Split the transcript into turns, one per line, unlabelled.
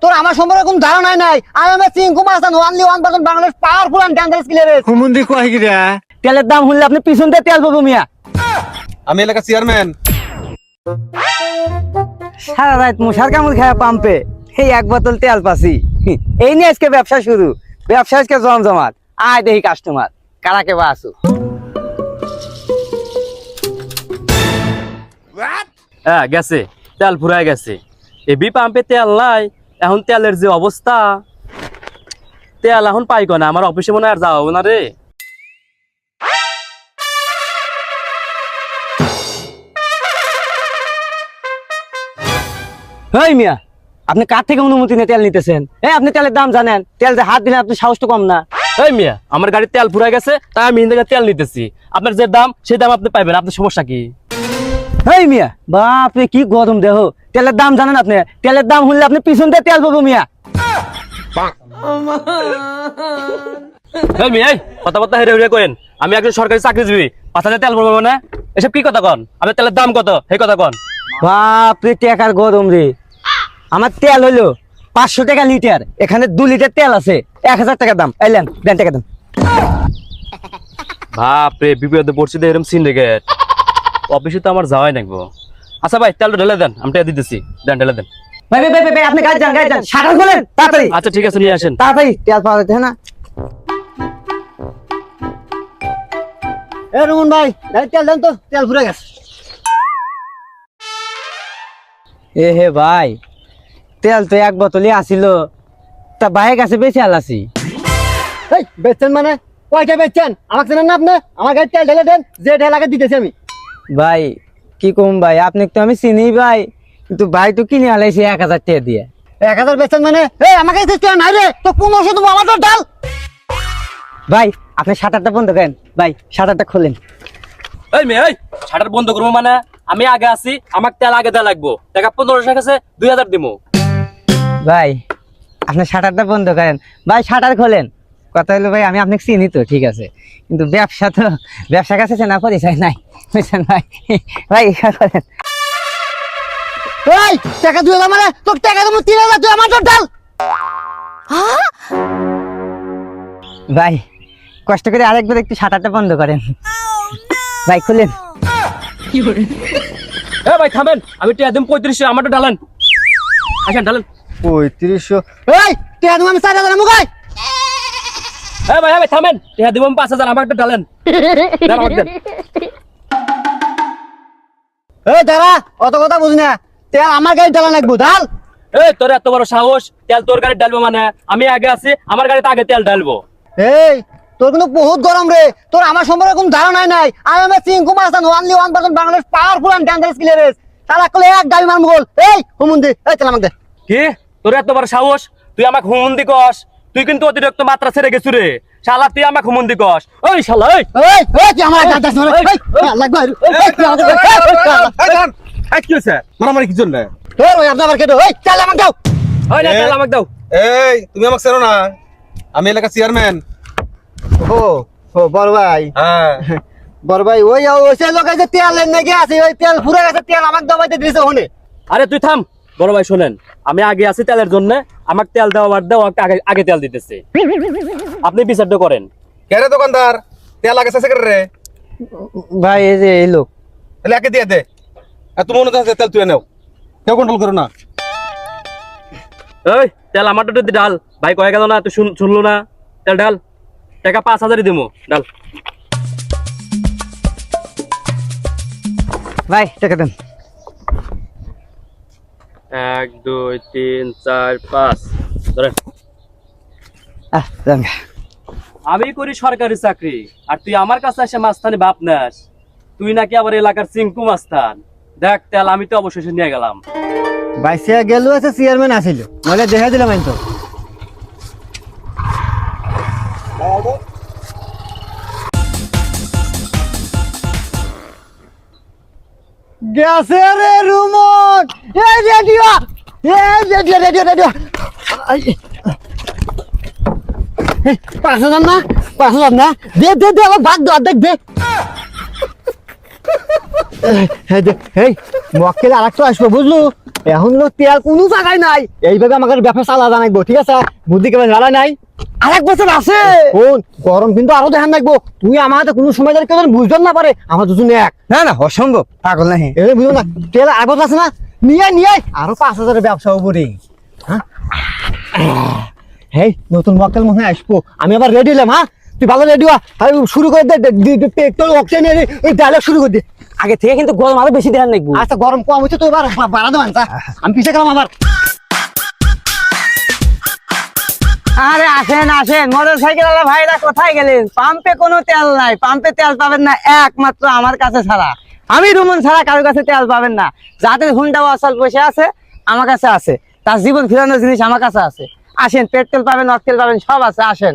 তোর আমার সম্পর্কে কোনো ধারণাই নাই। আই এম এ চিঙ্কু মাস্তান, only 1% Bangladesh powerful and dangerous killer.
হুমুন্দি কয় কি রে?
তেলের দাম শুনলে আপনি পিছন দিয়ে তেল পাবো মিয়া।
আমি এলাকা চেয়ারম্যান।
সারা রাত মশার কামড় খায় পাম্পে, এই এক বোতল তেল পাসি। এই নিয়ে আজকে ব্যবসা শুরু, ব্যবসা আজকে জমজমাট। আয় দেখি কাস্টমার কারাকে বা আসু।
হ্যাঁ গেছে, তেল ফুরায় গেছে। এবি পাম্পে তেল নাই, এখন তেলের যে অবস্থা, তেল এখন পাই না। আমার অফিসে মনে হয় আর যাওয়া হবে না রে।
হেই মিয়া, আপনি কার থেকে অনুমতি নিয়ে তেল নিতেছেন? আপনি তেলের দাম জানেন? তেল যে হাত দিলে আপনি সাহস তো কম না।
এই মিয়া, আমার গাড়ির তেল ফুরায় গেছে, তাই আমি ইন্ডিয়া তেল নিতেছি। আপনার যে দাম সেই দাম আপনি পাইবেন, আপনার সমস্যা কি?
হেই মিয়া, বাপরে কি গরম দেহ। তেলের দাম জানেন আপনি? তেলের দাম শুনলে আপনি পিছন দিয়ে তেল পাবো মিয়া।
এই মিয়া, এই কথা হেরে হেরে কইন। আমি একজন সরকারি চাকরিজীবী, 5,000 তেল পড়বো না? এসব কি কথা কন? আপনার তেলের দাম কত সেই কথা কন।
বাপরে টাকার গরম রে। আমার তেল হইলো 500 টাকা লিটার, এখানে 2 লিটার তেল আছে 1000 টাকা দাম। এলেন দেন টাকা দেন।
বাপরে, বিপদে পড়ছি তো এরকম সিন্ডিকেট। অফিসে তো আমার যাওয়াই লাগবো। আচ্ছা ভাই, তেলটা ঢেলে দেন, আমি টাকা দিতেছি। দেন, ঢেলে দেন।
ভাই ভাই ভাই ভাই, আপনি গাড়ি যান, গাড়ি যান, শাটার খোলেন তাড়াতাড়ি।
আচ্ছা ঠিক আছে, নিয়ে আসেন।
তাড়াতাড়ি তেল পাওয়া যাচ্ছে না। রুমন ভাই, তেল দেন তো, তেল ফুরে গেছে। হে ভাই, তেল তো এক বোতলই আসিল, তা ভাইয়ের কাছে বেশি আলাসি। বেচছেন মানে কয়টা বেচছেন? আমাকে চেনেন না আপনি? আমার গাড়ি তেল ঢেলে দেন, যে ঢেলাকে দিতেছি আমি। ভাই কি কম ভাই, আপনি তো আমি চিনি ভাই, কিন্তু ভাই তো কিনে আলাইছি 1000 টাকা দিয়ে। 1000 বেচছেন মানে? আমাকে নাই রে, তো 1500 দেবো আমার ডাল। ভাই আপনি শাটারটা বন্ধ করেন, ভাই শাটারটা খোলেন।
এই মেয়ে, এই শাটার বন্ধ করবো মানে? আমি আগে আছি, আমার তেল আগে দেওয়া লাগবো। টাকা 1500 কাছে 2000 দিবো।
ভাই আপনি শাটারটা বন্ধ করেন, ভাই শাটার খোলেন। কথা হলো ভাই, আমি আপনাকে চিনি তো ঠিক আছে, কিন্তু ব্যবসা তো ব্যবসার কাছে চেনা পরিচয় নাই, বুঝছেন ভাই? ভাই করেন। ভাই টাকা 2000 মানে তোর টাকা দেবো 3000, তুই আমার ডাল। ভাই কষ্ট করে আরেকবার একটু শাটারটা বন্ধ করেন, ভাই খুলেন।
এ ভাই থামেন, আমি টাকা দিম 3500, আমারটা ঢালেন। আসেন ঢালেন।
3500? এই টাকা দেবো আমি 4000 মুগাই।
এ ভাই ভাই থামেন, টাকা দিব আমি 5000, আমারটা ঢালেন। দেন, আমাকে দেন।
এই দাঁড়া, অত কথা বুঝ না, তেল আমার গাড়ি ঢালা লাগবো, ঢাল।
এই তোর এত বড় সাহস, তেল তোর গাড়ি ঢালবো মানে? আমি আগে আছি, আমার গাড়িতে আগে তেল ঢালবো।
এই তোর কিন্তু বহুত গরম রে, তোর আমার সম্পর্কে কোনো ধারণাই নাই। আই এম এ চিঙ্কু মাস্তান, only 1% Bangladesh powerful and dangerous killer. তারা কলে এক গাড়ি মারমু বল। এই হুমুন্দি, এই তেল আমাকে দে।
কি তোর এত বড় সাহস? তুই আমাকে হুমন্দি কস? তুই কিন্তু অতিরিক্ত মাত্রা ছেড়ে গেছু রে শালা, তুই আমাকে হুমন্দি কস? ওই শালা, এই
এই এই কি আমার গাড়ি দাস রে? এই লাগবে, এই কি আমাকে
এই কি হইছে? মারামারি কি জন্য?
এই ওই আপনি আবার কেটো, এই তেল আমাকে দাও।
ওই না, তেল আমাকে দাও।
এই তুমি আমাকে চেনো না? আমি এলাকা চেয়ারম্যান।
ও ও বড় ভাই,
হ্যাঁ
বড় ভাই, ওই ওই লোকে যে তেল লেগে আছে, ওই তেল ফুরে গেছে, তেল আমাকে দবাইতে দিয়েছে ওখানে।
আরে তুই থাম বড় ভাই, শোনেন, আমি আগে আছি তেলের জন্য, আমাকে তেল দেওয়া বাদ দাও, আগে আগে তেল দিতেছে। আপনি বিচারটা করেন।
কে রে দোকানদার? তেল আগে শেষ করে রে।
ভাই এই যে এই লোক।
তাহলে একে দিয়ে দে। আর তুমি মনে হচ্ছে তেল তুই নাও, কেউ কন্ট্রোল করো না।
এই তেল আমারটা তো ডাল। ভাই কয়ে গেল না, তুই শুনলো না? তেল ডাল, টাকা 5000 দিবো, ডাল।
ভাই টাকা দেন।
1 2 3 4 5 ধরেন।
দেন।
আমি করি সরকারি চাকরি, আর তুই আমার কাছে এসে মাস্তানি বাপ নাস? তুই নাকি আবার এলাকার চিঙ্কু মাস্তান। দেখ তেল আমি তো অবশেষে নিয়ে গেলাম।
ভাই সে গেল আছে, চেয়ারম্যান আসিল, নইলে দেখা দিলাম আমি তো। গেছে রে রুমন, এই রেডিও, এই রেডিও রেডিও রেডিও। 5000 না, 5000 না, দে দে দে, আমার ভাগ দে, অর্ধেক দে। এই মক্কেল আরেকটা আসবো বুঝলু, এখন হলো তেল কোনো জায়গায় নাই, এইভাবে আমাকে ব্যবসা চালা জানাইবো, ঠিক আছে? বুদ্ধি কেমন জ্বালা নাই, আরেক বছর আছে। কোন গরম কিন্তু আরো দেখান লাগবো, তুই আমাদের কোনো সময় যেন কেউ বুঝতে না পারে আমার দুজন এক।
না না অসম্ভব, পাগল নাহি।
এই বুঝো না, তেল আগত আছে না, নিয়ে নিয়ে আরো 5,000 ব্যবসা হবো রে। হ্যাঁ হেই, নতুন মক্কেল মনে হয় আসবো, আমি আবার রেডি হলাম। হ্যাঁ তুই ভালো রেডি হ, শুরু করে দে, তোর অক্সিজেন ওই ডায়লগ শুরু করে দে।
আগে থেকে কিন্তু গরম আরো বেশি দেখান লাগবো।
আচ্ছা গরম কম হচ্ছে তো এবার বাড়া দেবেন, আমি পিছিয়ে গেলাম আবার।
আরে আসেন আসেন, মোটর সাইকেল ওয়ালা ভাইরা কোথায় গেলেন? পাম্পে কোনো তেল নাই, পাম্পে তেল পাবেন না একমাত্র আমার কাছে ছাড়া। আমি রুমন ছাড়া কারোর কাছে তেল পাবেন না। যাদের হুন্ডা অসল বসে আছে আমার কাছে আছে, তার জীবন ফিরানোর জিনিস আমার কাছে আছে। আসেন, পেট্রোল পাবেন, অকটেল পাবেন, সব আছে, আসেন।